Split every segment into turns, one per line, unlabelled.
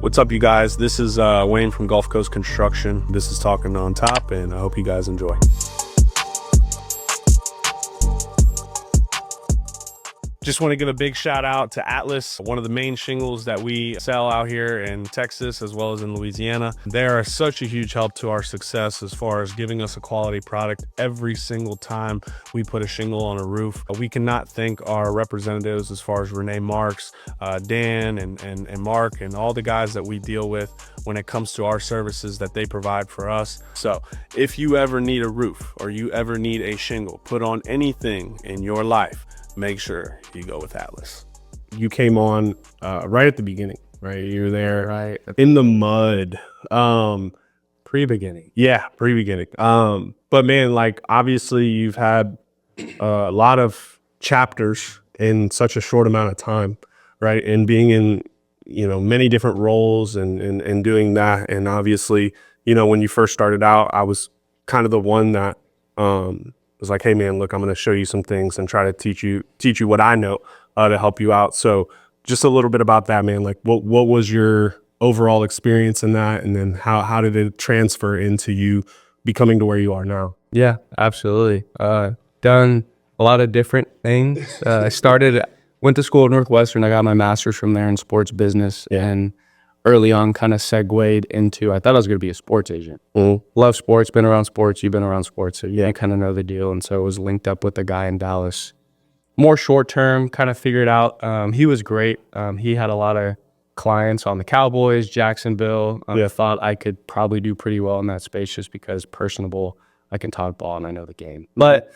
What's up, you guys? This is Wayne from Gulf Coast Construction. This is Talking on Top, and I hope you guys enjoy. Just want to give a big shout out to Atlas, one of the main shingles that we sell out here in Texas as well as in Louisiana. They are such a huge help to our success as far as giving us a quality product every single time we put a shingle on a roof. We cannot thank our representatives as far as Renee Marks, Dan and Mark, and all the guys that we deal with when it comes to our services that they provide for us. So if you ever need a roof or you ever need a shingle put on anything in your life, make sure you go with Atlas.
You came on right at the beginning, right? You were there right in the mud.
Pre-beginning.
Yeah, pre-beginning. But man, like obviously you've had a lot of chapters in such a short amount of time, right? And being in, many different roles and doing that. And obviously, when you first started out, I was kind of the one that was like, hey man, look, I'm going to show you some things and try to teach you what I know to help you out. So just a little bit about that, man. Like what was your overall experience in that? And then how did it transfer into you becoming to where you are now?
Yeah, absolutely. Done a lot of different things. Went to school at Northwestern. I got my master's from there in sports business, and early on kind of segued into, I thought I was going to be a sports agent. Love sports, been around sports, you've been around sports, so you kind of know the deal. And so I was linked up with a guy in Dallas. More short term, kind of figured out. He was great. He had a lot of clients on the Cowboys, Jacksonville. Thought I could probably do pretty well in that space just because personable, I can talk ball and I know the game. But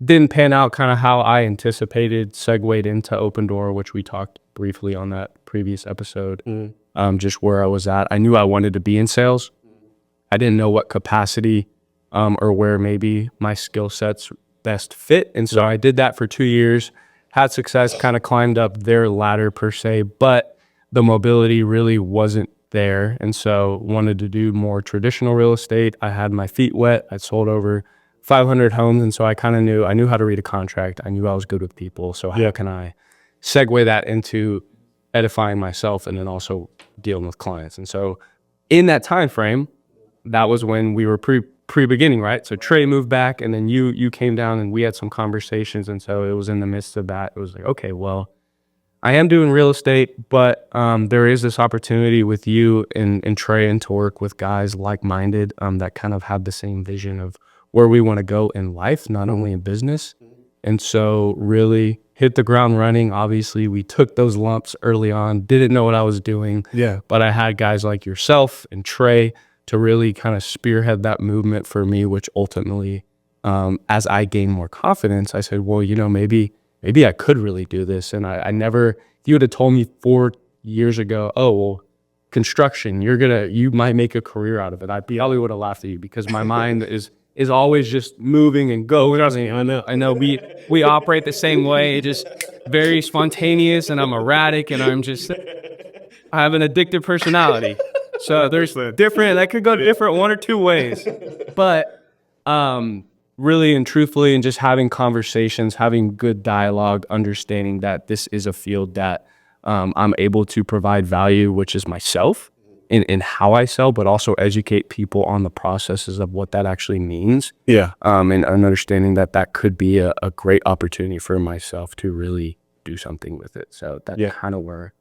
didn't pan out kind of how I anticipated, segued into Open Door, which we talked briefly on that previous episode. Just where I was at. I knew I wanted to be in sales. I didn't know what capacity or where maybe my skill sets best fit. And so I did that for 2 years, had success, kind of climbed up their ladder per se, but the mobility really wasn't there. And so wanted to do more traditional real estate. I had my feet wet. I sold over 500 homes. And so I kind of knew how to read a contract. I knew I was good with people. So how can I segue that into edifying myself and then also dealing with clients? And so in that time frame, that was when we were pre-beginning, right? So Trey moved back and then you came down and we had some conversations. And so it was in the midst of that. It was like, okay, well, I am doing real estate, but there is this opportunity with you and Trey and to work with guys like-minded that kind of have the same vision of where we want to go in life, not only in business. And so really hit the ground running. Obviously, we took those lumps early on, didn't know what I was doing.
Yeah.
But I had guys like yourself and Trey to really kind of spearhead that movement for me, which ultimately, as I gained more confidence, I said, well, maybe I could really do this. And I never, if you would have told me 4 years ago, oh, well, construction, you might make a career out of it, I probably would have laughed at you because my mind is always just moving and going. I know we operate the same way, just very spontaneous, and I'm erratic, and I have an addictive personality. So there's that could go different one or two ways. But really and truthfully, and just having conversations, having good dialogue, understanding that this is a field that I'm able to provide value, which is myself, in how I sell, but also educate people on the processes of what that actually means.
Yeah.
And understanding that could be a great opportunity for myself to really do something with it. So that's kind of where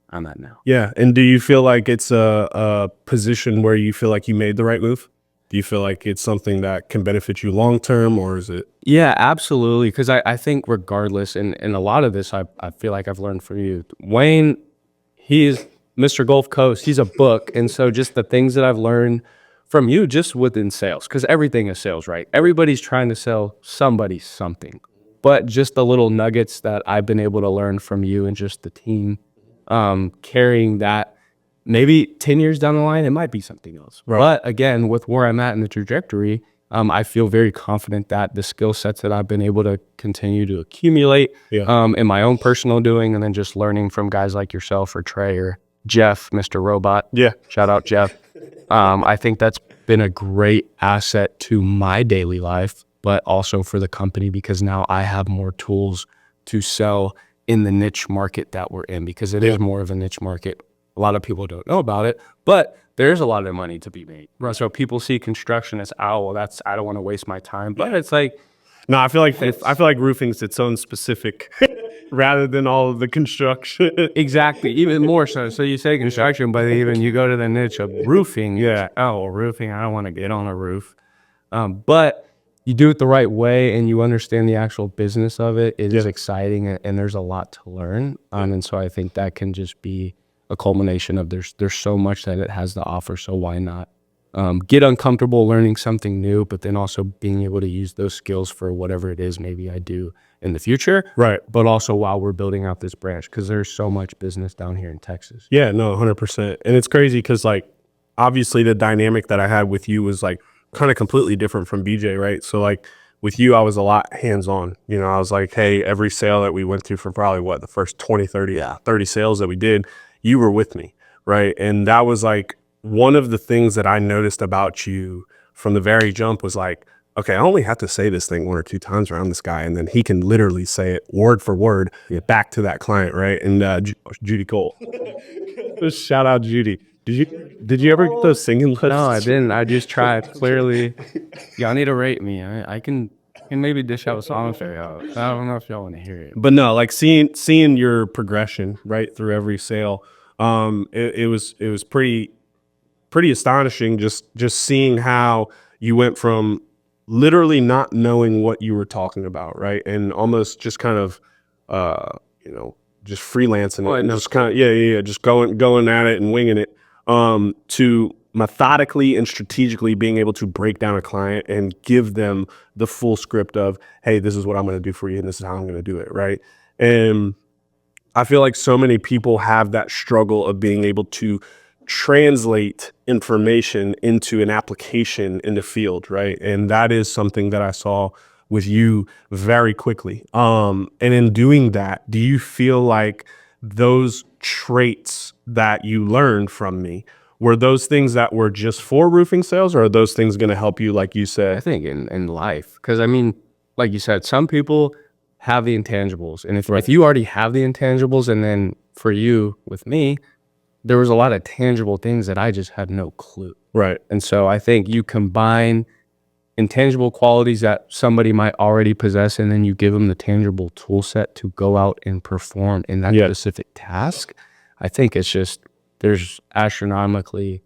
I'm at now.
Yeah. And do you feel like it's a position where you feel like you made the right move? Do you feel like it's something that can benefit you long-term, or is it?
Yeah, absolutely. Because I think regardless, and a lot of this, I feel like I've learned from you. Wayne, he is Mr. Gulf Coast. He's a book. And so just the things that I've learned from you just within sales, because everything is sales, right? Everybody's trying to sell somebody something. But just the little nuggets that I've been able to learn from you and just the team, carrying that, maybe 10 years down the line, it might be something else. Right. But again, with where I'm at in the trajectory, I feel very confident that the skill sets that I've been able to continue to accumulate in my own personal doing, and then just learning from guys like yourself or Trey or Jeff, Mr. Robot.
Yeah.
Shout out Jeff. I think that's been a great asset to my daily life, but also for the company, because now I have more tools to sell in the niche market that we're in, because it is more of a niche market. A lot of people don't know about it, but there's a lot of money to be made. Right. So people see construction as, oh, well, I don't want to waste my time. But it's like,
No, I feel like roofing's its own specific rather than all of the construction.
exactly, even more so. So you say construction, but even you go to the niche of roofing.
Yeah.
Oh, well, roofing, I don't want to get on a roof. But you do it the right way and you understand the actual business of it. It is exciting and there's a lot to learn. And so I think that can just be a culmination of there's so much that it has to offer. So why not get uncomfortable learning something new, but then also being able to use those skills for whatever it is maybe I do in the future.
Right.
But also while we're building out this branch, because there's so much business down here in Texas.
Yeah, no, 100%. And it's crazy because, like, obviously the dynamic that I had with you was, like, kind of completely different from BJ, right? So, like, with you, I was a lot hands-on. You know, I was like, hey, every sale that we went through for probably, the first 20, 30 sales that we did, you were with me, right? And that was, like, one of the things that I noticed about you from the very jump was, like, okay, I only have to say this thing 1 or 2 times around this guy, and then he can literally say it word for word back to that client, right? And Judy Cole. Just shout out Judy. Did you ever get those singing lessons?
No, I didn't. I just tried. Clearly, y'all need to rate me. I can maybe dish out a song for y'all. I don't know if y'all want to hear it.
But no, like seeing your progression right through every sale, it was pretty astonishing just seeing how you went from literally not knowing what you were talking about, right, and almost just kind of just freelancing it and just kind of just going at it and winging it, to methodically and strategically being able to break down a client and give them the full script of, hey, this is what I'm going to do for you and this is how I'm going to do it, right? And I feel like so many people have that struggle of being able to translate information into an application in the field, right? And that is something that I saw with you very quickly. And in doing that, do you feel like those traits that you learned from me, were those things that were just for roofing sales, or are those things going to help you, like you said?
I think in life, because I mean, like you said, some people have the intangibles, and if you already have the intangibles, and then for you with me, there was a lot of tangible things that I just had no clue.
Right.
And so I think you combine intangible qualities that somebody might already possess, and then you give them the tangible tool set to go out and perform in that specific task. I think it's just, there's an astronomical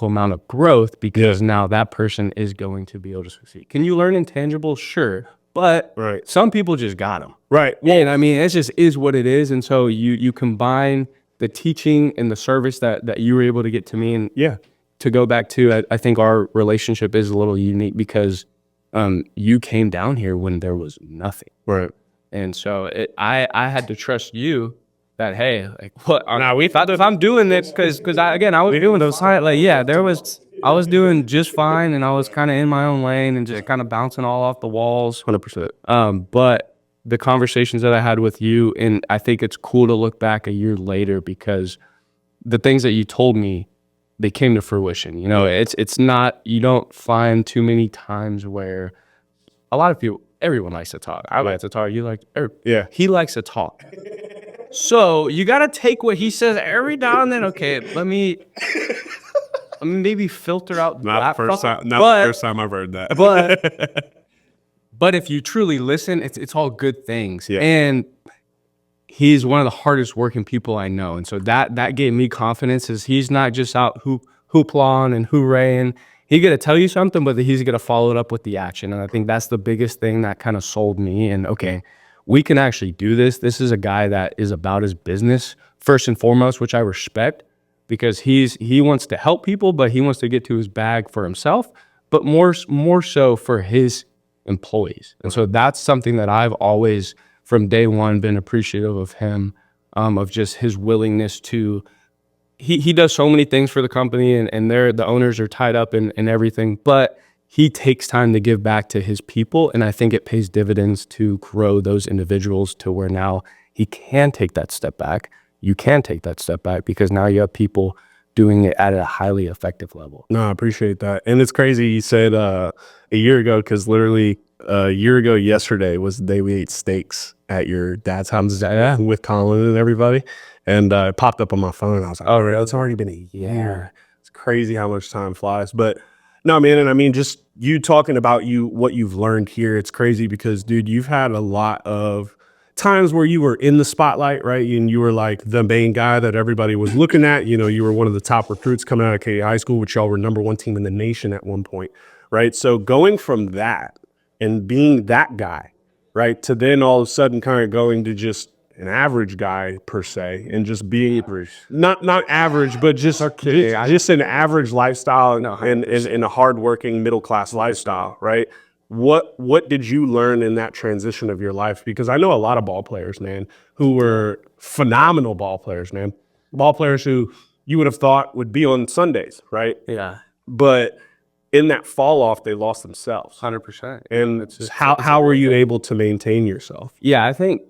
amount of growth because now that person is going to be able to succeed. Can you learn intangibles? Sure. But some people just got them.
Right.
And I mean, it just is what it is. And so you combine the teaching and the service that you were able to get to me. And to go back to, I think our relationship is a little unique because you came down here when there was nothing.
Right.
And so I had to trust you that, hey, like, what? If I'm doing this, because I was doing those, like, I was doing just fine, and I was kind of in my own lane and just kind of bouncing all off the walls.
100%.
But the conversations that I had with you, and I think it's cool to look back a year later because the things that you told me, they came to fruition. You know, it's not, you don't find too many times where a lot of people, everyone likes to talk. I like to talk. You like, he likes to talk. So you got to take what he says every now and then. Okay, let me maybe filter out
not the first time I've heard that.
But if you truly listen, it's all good things. Yeah. And he's one of the hardest working people I know. And so that gave me confidence, is he's not just out hoopla and hooraying. He's going to tell you something, but he's going to follow it up with the action. And I think that's the biggest thing that kind of sold me. And okay, we can actually do this. This is a guy that is about his business first and foremost, which I respect, because he wants to help people, but he wants to get to his bag for himself, but more so for his employees. And so that's something that I've always, from day one, been appreciative of him, of just his willingness to, he does so many things for the company, and the owners are tied up in everything, but he takes time to give back to his people. And I think it pays dividends to grow those individuals to where now he can take that step back. You can take that step back because now you have people doing it at a highly effective level.
No, I appreciate that. And it's crazy you said a year ago, because literally a year ago yesterday was the day we ate steaks at your dad's house with Colin and everybody. And it popped up on my phone. And I was like, oh, really? It's already been a year. It's crazy how much time flies. But no, man. And I mean, just you talking about what you've learned here. It's crazy because, dude, you've had a lot of times where you were in the spotlight, right? And you were like the main guy that everybody was looking at. You know, you were one of the top recruits coming out of Katy High School, which y'all were #1 team in the nation at one point, right? So going from that and being that guy, right, to then all of a sudden kind of going to just an average guy per se, and just being not average, but just an average lifestyle and a hardworking middle class lifestyle, right? What did you learn in that transition of your life? Because I know a lot of ball players, man, who were phenomenal ball players, man. Ball players who you would have thought would be on Sundays, right?
Yeah.
But in that fall off, they lost themselves.
100%.
And how were you able to maintain yourself?
Yeah, I think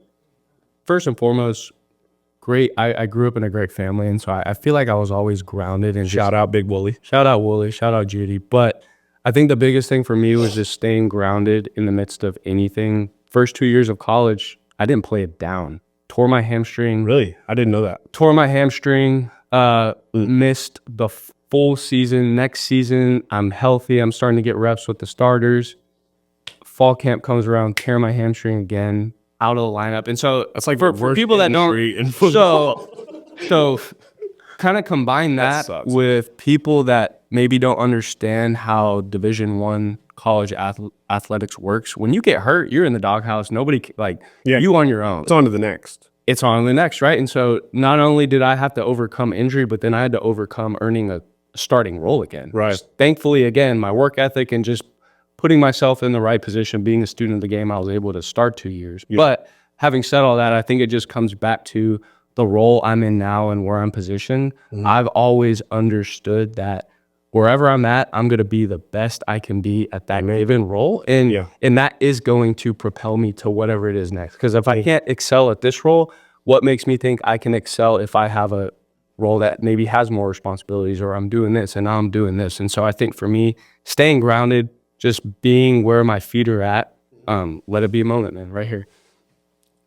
first and foremost, I grew up in a great family, and so I feel like I was always grounded. And
Shout out Big Wooly.
Shout out Wooly. Shout out Judy. But I think the biggest thing for me was just staying grounded in the midst of anything. First 2 years of college, I didn't play it down. Tore my hamstring.
Really? I didn't know that.
Tore my hamstring. Missed the full season. Next season, I'm healthy. I'm starting to get reps with the starters. Fall camp comes around, tear my hamstring again, out of the lineup. And so
That's like
for people that don't,
in football.
so kind of combine that with people that maybe don't understand how Division I college athletics works. When you get hurt, you're in the doghouse. Nobody you on your own.
It's on to the next.
It's on to the next, right? And so not only did I have to overcome injury, but then I had to overcome earning a starting role again.
Right.
Just thankfully, again, my work ethic and just putting myself in the right position, being a student of the game, I was able to start 2 years. Yeah. But having said all that, I think it just comes back to the role I'm in now and where I'm positioned. Mm-hmm. I've always understood that wherever I'm at, I'm going to be the best I can be at that given role. And that is going to propel me to whatever it is next. Because if I can't excel at this role, what makes me think I can excel if I have a role that maybe has more responsibilities, or I'm doing this and now I'm doing this? And so I think for me, staying grounded, just being where my feet are at, let it be a moment, man, right here.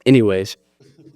Anyways,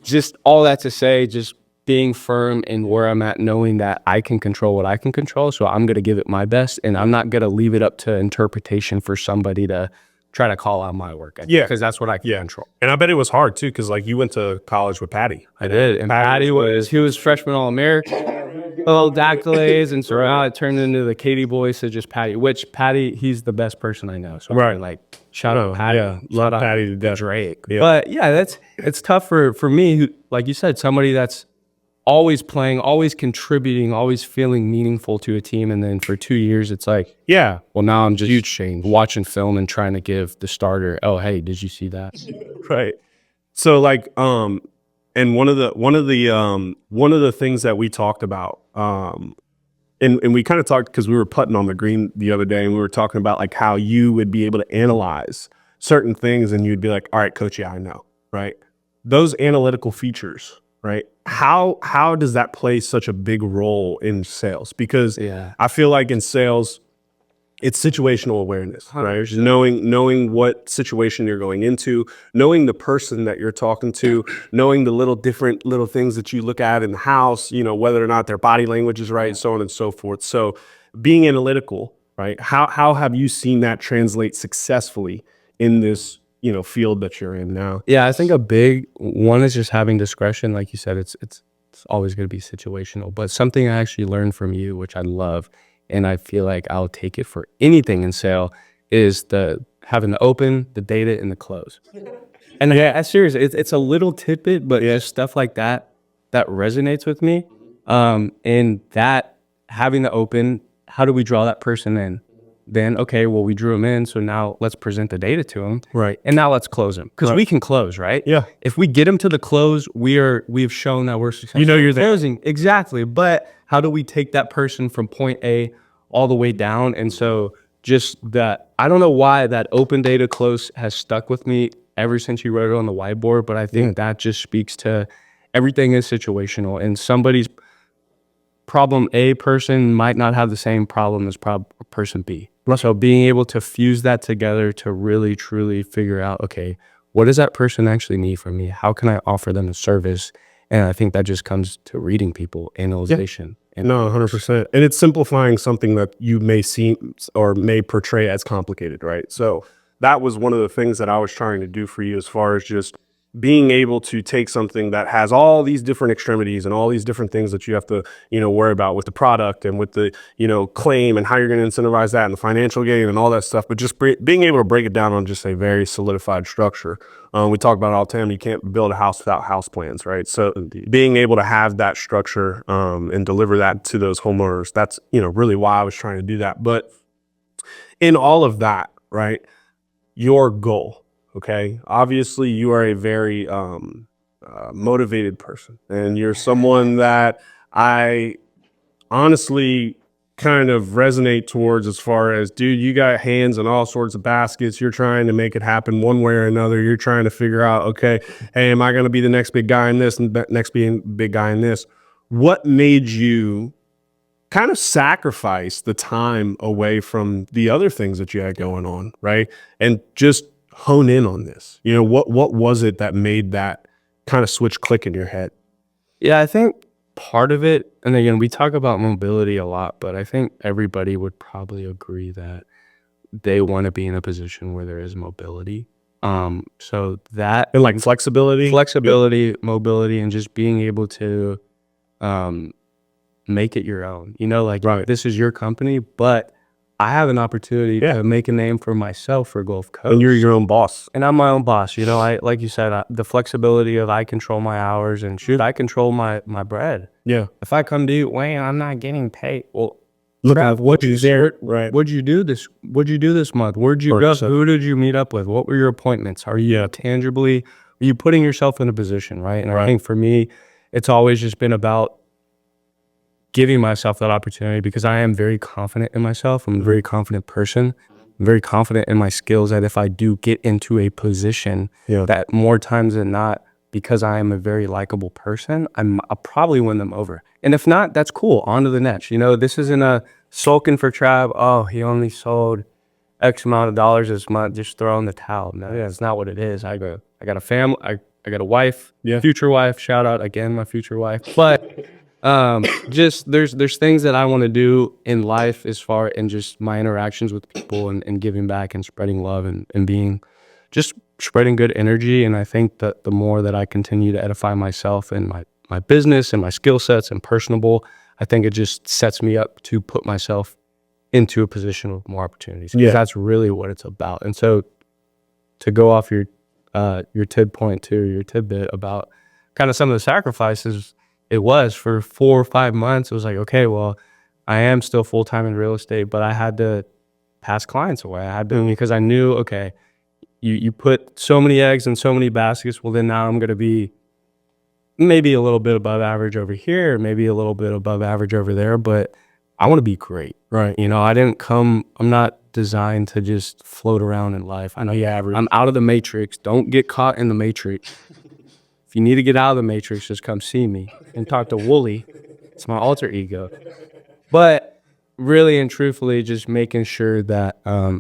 just all that to say, just being firm in where I'm at, knowing that I can control what I can control. So I'm going to give it my best, and I'm not going to leave it up to interpretation for somebody to try to call out my work. Because that's what I can control.
And I bet it was hard too, because like you went to college with Patty.
I did. And Patty was freshman All-American. Little accolades, and so now it turned into the Katy boys to just Patty, which Patty, he's the best person I know. So
right.
Like, shout out Patty.
Yeah, love Patty to death.
Drake. Yeah. But yeah, it's tough for me, who, like you said, somebody that's always playing, always contributing, always feeling meaningful to a team. And then for 2 years, it's like, well, now I'm just huge change, watching film and trying to give the starter, oh, hey, did you see that?
Right. So like, and one of the things that we talked about, and we kind of talked because we were putting on the green the other day, and we were talking about like how you would be able to analyze certain things, and you'd be like, all right, coach, yeah, I know, right? Those analytical features, right? How does that play such a big role in sales? Because I feel like in sales, it's situational awareness, right? Just knowing what situation you're going into, knowing the person that you're talking to, knowing the different little things that you look at in the house, whether or not their body language is right, so on and so forth. So being analytical, right? How have you seen that translate successfully in this, field that you're in now?
Yeah, I think a big one is just having discretion. Like you said, it's always going to be situational, but something I actually learned from you, which I love, and I feel like I'll take it for anything in sale, is having the open, the data, and the close. And that's serious. It's a little tidbit, but stuff like that resonates with me. And that having the open, how do we draw that person in? Then, okay, well, we drew them in, so now let's present the data to them.
Right.
And now let's close them. Because we can close, right?
Yeah.
If we get them to the close, we've shown that we're successful.
You're there.
Closing. Exactly. But how do we take that person from point A all the way down? And so just that, I don't know why that open data close has stuck with me ever since you wrote it on the whiteboard, but I think that just speaks to everything is situational, and somebody's problem A person might not have the same problem as person B. So being able to fuse that together to really truly figure out, okay, what does that person actually need from me? How can I offer them a service? And I think that just comes to reading people, analyzation. And
No, 100%. And it's simplifying something that you may seem or may portray as complicated, right? So that was one of the things that I was trying to do for you, as far as just being able to take something that has all these different extremities and all these different things that you have to, worry about with the product and with the, claim and how you're going to incentivize that and the financial gain and all that stuff. But just being able to break it down on just a very solidified structure. We talk about it all the time. You can't build a house without house plans, right? So being able to have that structure and deliver that to those homeowners, that's, really why I was trying to do that. But in all of that, right, your goal, okay, obviously you are a very motivated person, and you're someone that I honestly kind of resonate towards, as far as, dude, you got hands in all sorts of baskets. You're trying to make it happen one way or another. You're trying to figure out, okay, hey, am I going to be the next big guy in this and next big guy in this? What made you kind of sacrifice the time away from the other things that you had going on, right? And just hone in on this. What was it that made that kind of switch click in your head?
Yeah, I think part of it, and again, we talk about mobility a lot, but I think everybody would probably agree that they want to be in a position where there is mobility. So that,
And like flexibility,
mobility, and just being able to make it your own.
Right.
This is your company, but I have an opportunity to make a name for myself for Gulf Coast.
And you're your own boss.
And I'm my own boss. I, like you said, the flexibility of I control my hours, and shoot, I control my bread.
Yeah.
If I come to you, Wayne, I'm not getting paid. Well,
Look
Trav,
at what you there, right?
What'd you do this month? Where'd you go? Who did you meet up with? What were your appointments? Are you are you putting yourself in a position, right? And I think for me, it's always just been about giving myself that opportunity, because I am very confident in myself. I'm a very confident person. I'm very confident in my skills, that if I do get into a position, that more times than not, because I am a very likable person, I'll probably win them over. And if not, that's cool. On to the next. This isn't a sulking for Trav. Oh, he only sold X amount of dollars this month. Just throw in the towel. No, that's not what it is. I got a family. I got a wife, future wife. Shout out again, my future wife. But just there's things that I want to do in life, as far in just my interactions with people, and giving back and spreading love, and being just spreading good energy. And I think that the more that I continue to edify myself and my business and my skill sets and personable, I think it just sets me up to put myself into a position with more opportunities. Because that's really what it's about. And so, to go off your tidbit about kind of some of the sacrifices, it was for 4 or 5 months. It was like, okay, well, I am still full-time in real estate, but I had to pass clients away. I had to, because I knew, okay, you put so many eggs in so many baskets. Well, then now I'm going to be maybe a little bit above average over here, maybe a little bit above average over there, but I want to be great.
Right.
I'm not designed to just float around in life. I know you're average. I'm out of the matrix. Don't get caught in the matrix. If you need to get out of the matrix, just come see me and talk to Wooly. It's my alter ego. But really and truthfully, just making sure that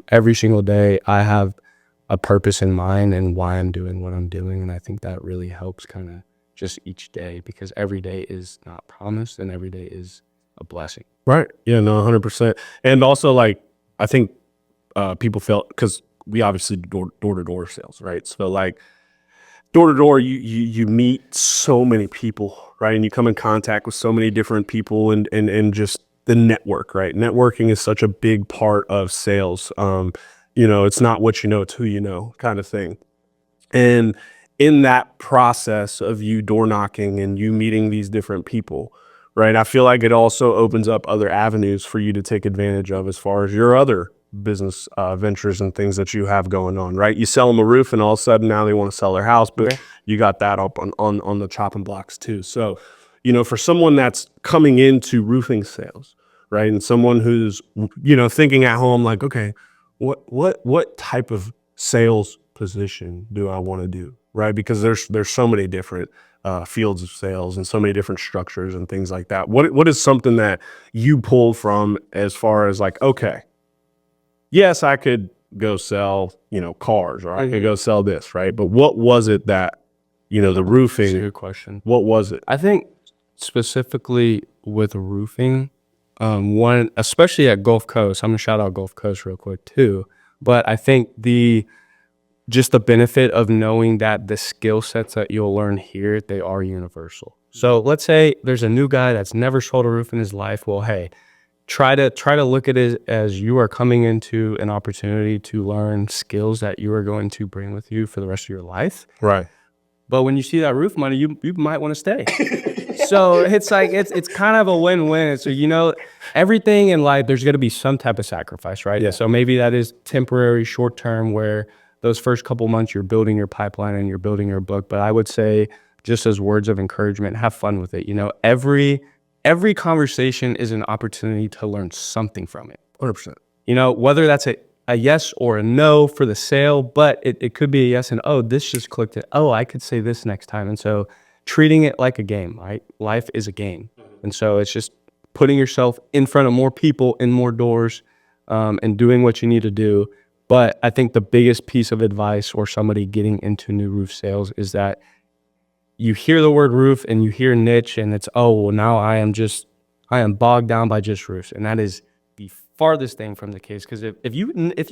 every single day I have a purpose in mind and why I'm doing what I'm doing. And I think that really helps kind of just each day, because every day is not promised and every day is a blessing.
Right. Yeah, no, 100%. And also, like, I think people felt, because we obviously door-to-door sales, right? So like door to door, you meet so many people, right? And you come in contact with so many different people, and just the network, right? Networking is such a big part of sales. It's not what you know, it's who you know, kind of thing. And in that process of you door knocking and you meeting these different people, right, I feel like it also opens up other avenues for you to take advantage of, as far as your other business ventures and things that you have going on, right? You sell them a roof, and all of a sudden now they want to sell their house, but you got that up on the chopping blocks too. So, for someone that's coming into roofing sales, right, and someone who's thinking at home, like, okay, what type of sales position do I want to do, right? Because there's so many different fields of sales and so many different structures and things like that. What is something that you pull from, as far as like, okay, yes, I could go sell, cars, or I could go sell this, right? But what was it that, the
That's a
roofing,
good question.
what was it?
I think specifically with roofing, one, especially at Gulf Coast, I'm gonna shout out Gulf Coast real quick too. But I think just the benefit of knowing that the skill sets that you'll learn here, they are universal. So let's say there's a new guy that's never sold a roof in his life. Well, hey, try to look at it as you are coming into an opportunity to learn skills that you are going to bring with you for the rest of your life.
Right.
But when you see that roof money, you might want to stay. So it's like it's kind of a win-win. So everything in life, there's going to be some type of sacrifice, right?
Yeah.
So maybe that is temporary, short term, where those first couple months you're building your pipeline and you're building your book. But I would say, just as words of encouragement, have fun with it. Every conversation is an opportunity to learn something from it.
100%.
Whether that's a yes or a no for the sale, but it could be a yes and, oh, this just clicked it. Oh, I could say this next time. And so treating it like a game, right? Life is a game. And so it's just putting yourself in front of more people in more doors, and doing what you need to do. But I think the biggest piece of advice or somebody getting into new roof sales is that you hear the word roof and you hear niche and it's, oh, well, now I am bogged down by just roofs. And that is the farthest thing from the case. Because if you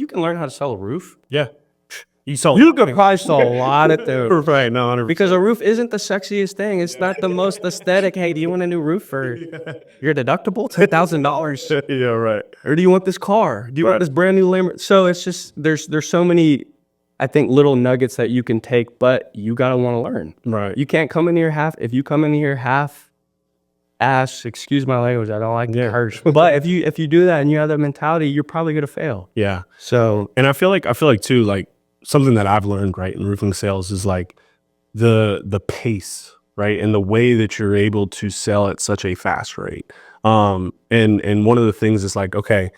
can learn how to sell a roof,
Yeah.
you could probably sell a lot of things.
Right. No, 100%.
Because a roof isn't the sexiest thing. It's not the most aesthetic. Hey, do you want a new roof for your deductible? $10,000.
Yeah, right.
Or do you want this car? Do you want this brand new Lamborghini? So it's just, there's so many, I think, little nuggets that you can take, but you got to want to learn.
Right.
You can't come in here if you come in here half ass, excuse my language, I don't like to curse. But if you do that and you have that mentality, you're probably going to fail.
Yeah.
So,
And I feel like too, like something that I've learned, right, in roofing sales is like the pace, right? And the way that you're able to sell at such a fast rate. And one of the things is like, okay,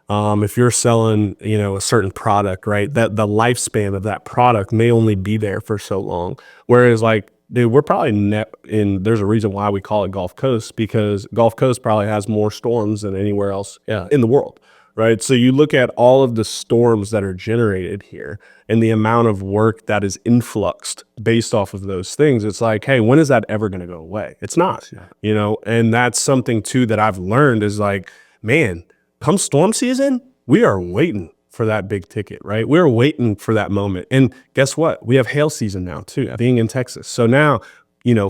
if you're selling, a certain product, right, that the lifespan of that product may only be there for so long. Whereas like, dude, we're probably there's a reason why we call it Gulf Coast, because Gulf Coast probably has more storms than anywhere else in the world. Right. So you look at all of the storms that are generated here and the amount of work that is influxed based off of those things. It's like, hey, when is that ever going to go away? It's not, and that's something too that I've learned is like, man, come storm season, we are waiting for that big ticket, right? We're waiting for that moment. And guess what? We have hail season now too, being in Texas. So now,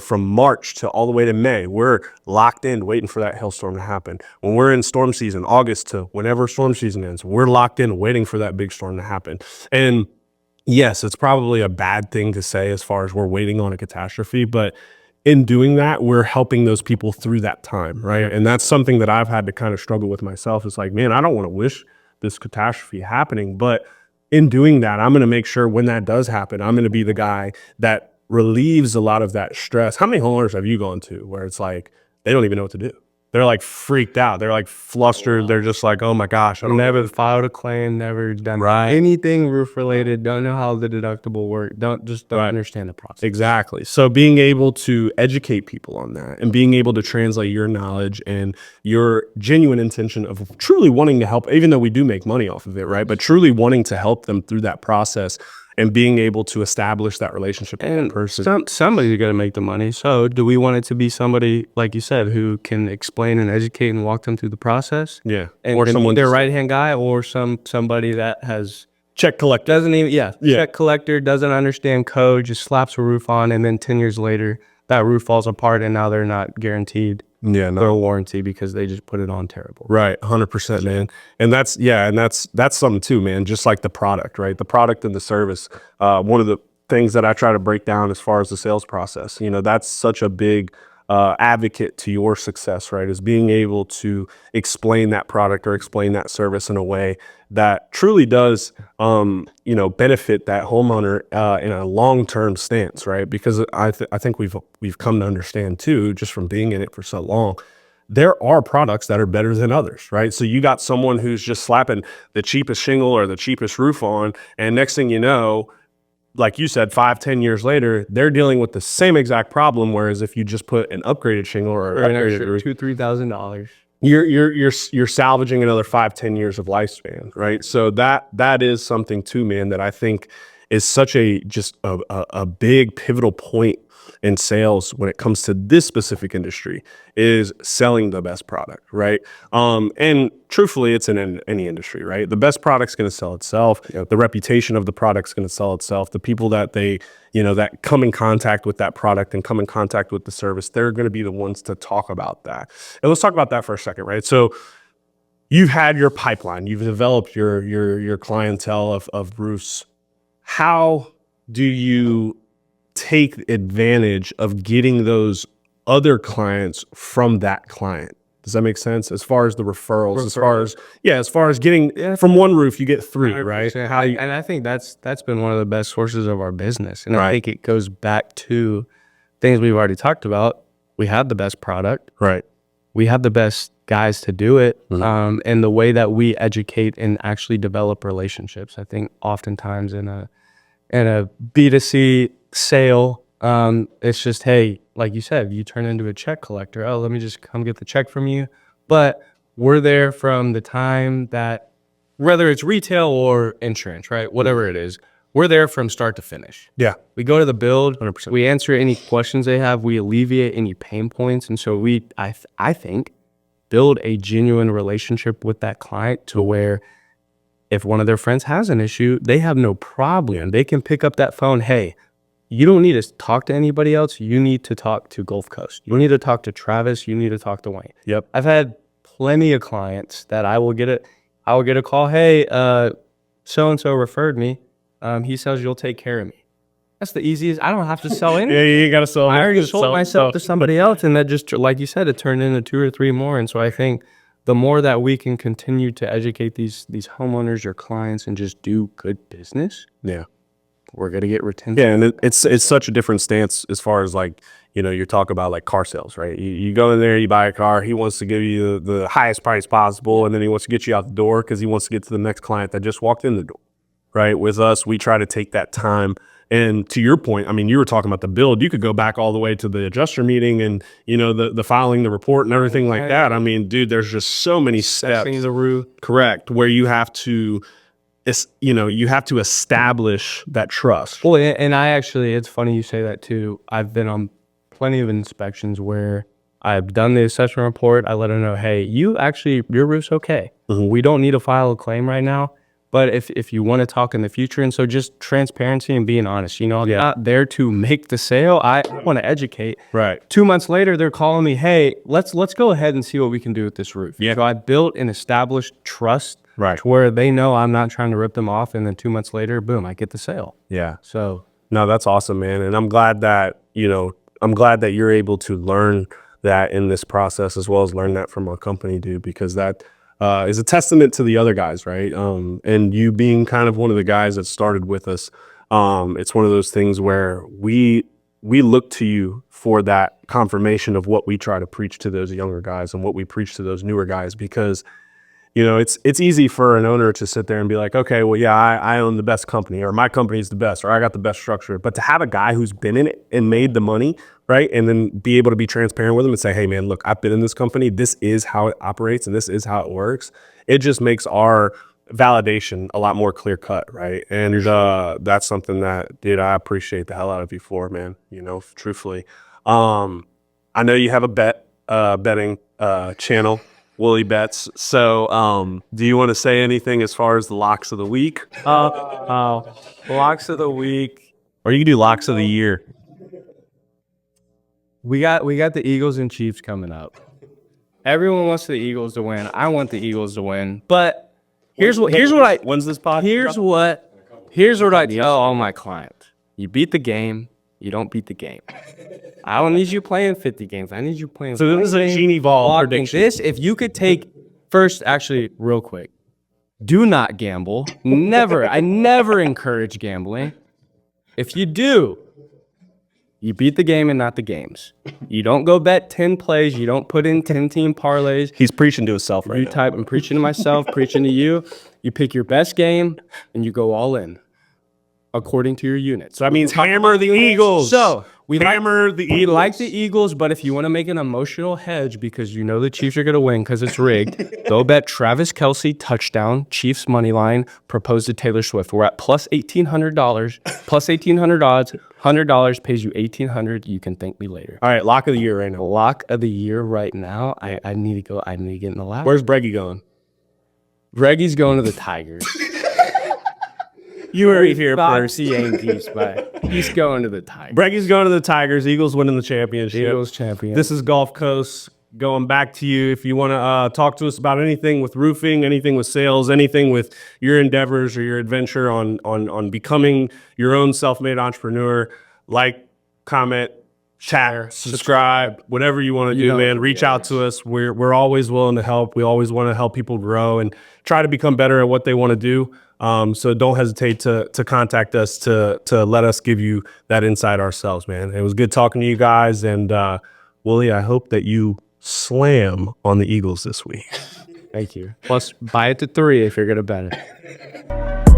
from March to all the way to May, we're locked in waiting for that hailstorm to happen. When we're in storm season, August to whenever storm season ends, we're locked in waiting for that big storm to happen. And yes, it's probably a bad thing to say as far as we're waiting on a catastrophe, but in doing that, we're helping those people through that time, right? And that's something that I've had to kind of struggle with myself. It's like, man, I don't want to wish this catastrophe happening, but in doing that, I'm going to make sure when that does happen, I'm going to be the guy that relieves a lot of that stress. How many homeowners have you gone to where it's like, they don't even know what to do? They're like freaked out. They're like flustered. They're just like, oh my gosh.
I've never filed a claim, never done anything roof related. Don't know how the deductible works. Don't understand the process.
Exactly. So being able to educate people on that and being able to translate your knowledge and your genuine intention of truly wanting to help, even though we do make money off of it, right? But truly wanting to help them through that process and being able to establish that relationship with that person.
Somebody's got to make the money. So do we want it to be somebody, like you said, who can explain and educate and walk them through the process?
Yeah.
Or someone, their right-hand guy, or somebody that has
check collector.
Doesn't even, check collector, doesn't understand code, just slaps a roof on, and then 10 years later, that roof falls apart and now they're not guaranteed their warranty because they just put it on terrible.
Right. 100%, man. And that's something too, man. Just like the product, right? The product and the service. One of the things that I try to break down as far as the sales process, that's such a big advocate to your success, right? Is being able to explain that product or explain that service in a way that truly does, benefit that homeowner in a long-term stance, right? Because I think we've come to understand too, just from being in it for so long, there are products that are better than others, right? So you got someone who's just slapping the cheapest shingle or the cheapest roof on, and next thing you know, like you said, 5-10 years later, they're dealing with the same exact problem. Whereas if you just put an upgraded shingle or an upgraded roof,
$2,000-$3,000,
you're salvaging another 5-10 years of lifespan, right? So that is something too, man, that I think is such a big pivotal point in sales when it comes to this specific industry, is selling the best product, right? And truthfully, it's in any industry, right? The best product's going to sell itself. The reputation of the product's going to sell itself. The people that that come in contact with that product and come in contact with the service, they're going to be the ones to talk about that. And let's talk about that for a second, right? So you've had your pipeline, you've developed your clientele of roofs. How do you take advantage of getting those other clients from that client? Does that make sense? As far as the referrals, as far as getting from one roof, you get three, right?
And I think that's been one of the best sources of our business. And I think it goes back to things we've already talked about. We have the best product,
right?
We have the best guys to do it. And the way that we educate and actually develop relationships, I think oftentimes in a B2C sale, it's just, hey, like you said, you turn into a check collector. Oh, let me just come get the check from you. But we're there from the time that, whether it's retail or insurance, right? Whatever it is, we're there from start to finish.
Yeah.
We go to the build,
100%.
We answer any questions they have, we alleviate any pain points. And so I think, build a genuine relationship with that client to where if one of their friends has an issue, they have no problem. They can pick up that phone. Hey, you don't need to talk to anybody else. You need to talk to Gulf Coast. You need to talk to Travis. You need to talk to Wayne.
Yep.
I've had plenty of clients that I will get a call. Hey, so-and-so referred me. He says you'll take care of me. That's the easiest. I don't have to sell anything.
Yeah, you got to sell.
I already sold myself to somebody else. And that just, like you said, it turned into 2 or 3 more. And so I think the more that we can continue to educate these homeowners or clients and just do good business, we're going to get retention.
Yeah, and it's such a different stance as far as like, you're talking about like car sales, right? You go in there, you buy a car, he wants to give you the highest price possible, and then he wants to get you out the door because he wants to get to the next client that just walked in the door, right? With us, we try to take that time. And to your point, I mean, you were talking about the build. You could go back all the way to the adjuster meeting and, the filing the report and everything like that. I mean, dude, there's just so many steps. Correct. Where you have to, establish that trust.
Well, and it's funny you say that too. I've been on plenty of inspections where I've done the assessment report. I let them know, hey, your roof's okay. We don't need to file a claim right now. But if you want to talk in the future, and so just transparency and being honest, I'm not there to make the sale. I want to educate.
Right.
2 months later, they're calling me, hey, let's go ahead and see what we can do with this roof.
Yeah.
So I built and established trust,
right,
to where they know I'm not trying to rip them off. And then 2 months later, boom, I get the sale.
Yeah.
So
no, that's awesome, man. And I'm glad that you're able to learn that in this process, as well as learn that from our company, dude, because that is a testament to the other guys, right? And you being kind of one of the guys that started with us, it's one of those things where we look to you for that confirmation of what we try to preach to those younger guys and what we preach to those newer guys, because it's easy for an owner to sit there and be like, okay, well, yeah, I own the best company, or my company's the best, or I got the best structure. But to have a guy who's been in it and made the money, right, and then be able to be transparent with him and say, hey, man, look, I've been in this company. This is how it operates, and this is how it works. It just makes our validation a lot more clear cut, right? And that's something that, dude, I appreciate the hell out of you for, man. Truthfully, I know you have a betting channel, Willie Bets. So do you want to say anything as far as the locks of the week?
Locks of the week,
or you can do locks of the year.
We got the Eagles and Chiefs coming up. Everyone wants the Eagles to win. I want the Eagles to win. But here's what
when's this pod?
Here's what I tell all my clients. You beat the game, you don't beat the game. I don't need you playing 50 games. I need you playing.
So this is a genie ball prediction.
If you could take first, actually, real quick, do not gamble. I never encourage gambling. If you do, you beat the game and not the games. You don't go bet 10 plays. You don't put in 10-team parlays.
He's preaching to himself right now.
I'm preaching to myself, preaching to you. You pick your best game, and you go all in according to your units.
So that means hammer the Eagles.
So We
hammer the
We
Eagles.
like the Eagles, but if you want to make an emotional hedge because you know the Chiefs are going to win because it's rigged, go bet Travis Kelce touchdown, Chiefs money line, propose to Taylor Swift. We're at plus $1,800, plus 1,800 odds. $100 pays you $1,800. You can thank me later.
All right, lock of the year right now.
Lock of the year right now. I need to go. I need to get in the lab.
Where's Breggy going?
Reggie's going to the Tigers.
You heard it here
Thought
first.
Yankees, but he's going to the Tigers.
Breggy's going to the Tigers. Eagles winning the championship.
Eagles champion.
This is Gulf Coast. Going back to you, if you want to talk to us about anything with roofing, anything with sales, anything with your endeavors or your adventure on becoming your own self-made entrepreneur, like, comment, chat, subscribe, whatever you want to do, man. Reach out to us. We're always willing to help. We always want to help people grow and try to become better at what they want to do. So don't hesitate to contact us to let us give you that insight ourselves, man. It was good talking to you guys, and Willie, I hope that you slam on the Eagles this week.
Thank you. Plus, buy it to 3 if you're going to bet it.